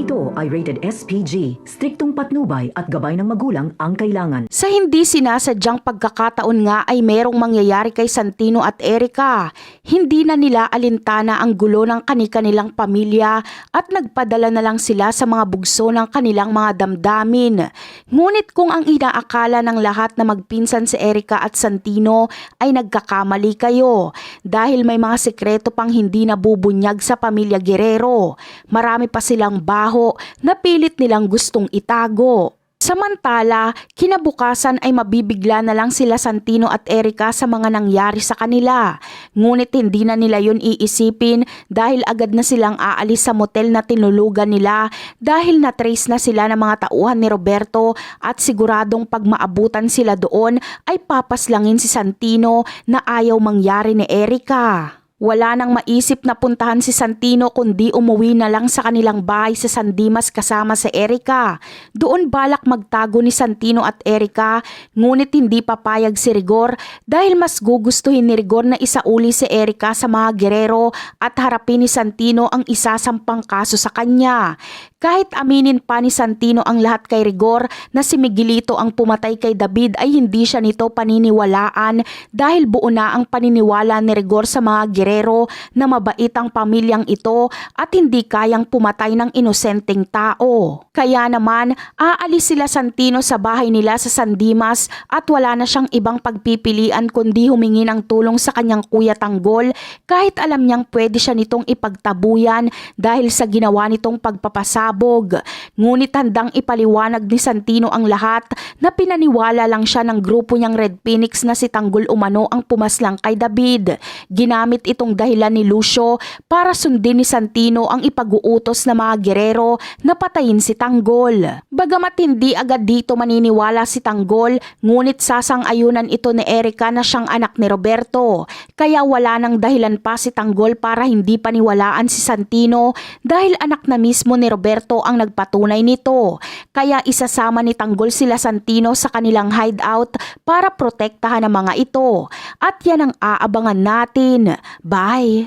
ito ay rated SPG, striktong patnubay at gabay ng magulang ang kailangan. Sa hindi sinasadyang pagkakataon nga ay merong mangyayari kay Santino at Erica. Hindi na nila alintana ang gulo ng kani-kanilang pamilya at nagpadala na lang sila sa mga bugso ng kanilang mga damdamin. Ngunit kung ang inaakala ng lahat na magpinsan si Erica at Santino ay nagkakamali kayo dahil may mga sekreto pang hindi nabubunyag sa pamilya Guerrero. Marami pa silang baho na pilit nilang gustong itago. Samantala, kinabukasan ay mabibigla na lang sila Santino at Erica sa mga nangyari sa kanila. Ngunit hindi na nila yun iisipin dahil agad na silang aalis sa motel na tinulugan nila dahil na-trace na sila ng mga tauhan ni Roberto at siguradong pag maabutan sila doon ay papaslangin si Santino na ayaw mangyari ni Erica. Wala nang maisip na puntahan si Santino kundi umuwi na lang sa kanilang bahay sa San Dimas kasama si Erica. Doon balak magtago ni Santino at Erica, ngunit hindi papayag si Rigor dahil mas gugustuhin ni Rigor na isauli si Erica sa mga Guerrero at harapin ni Santino ang isasampang kaso sa kanya. Kahit aminin pa ni Santino ang lahat kay Rigor na si Miguelito ang pumatay kay David ay hindi siya nito paniniwalaan dahil buo na ang paniniwala ni Rigor sa mga Guerrero na mabait ang pamilyang ito at hindi kayang pumatay ng inosenteng tao. Kaya naman, aalis sila Santino sa bahay nila sa San Dimas at wala na siyang ibang pagpipilian kundi humingi ng tulong sa kanyang kuya Tanggol kahit alam niyang pwede siya nitong ipagtabuyan dahil sa ginawa nitong pagpapasabog. Ngunit handang ipaliwanag ni Santino ang lahat na pinaniwala lang siya ng grupo niyang Red Phoenix na si Tanggol umano ang pumaslang kay David. Ginamit itong dahilan ni Lucio para sundin ni Santino ang ipag-uutos na mga Guerrero na patayin si Tanggol. Bagamat hindi agad dito maniniwala si Tanggol, ngunit sasang-ayunan ito ni Erica na siyang anak ni Roberto. Kaya wala nang dahilan pa si Tanggol para hindi paniwalaan si Santino dahil anak na mismo ni Roberto ang nagpatunay nito. Kaya isasama ni Tanggol sila Santino sa kanilang hideout para protektahan ang mga ito. At yan ang aabangan natin. Bye!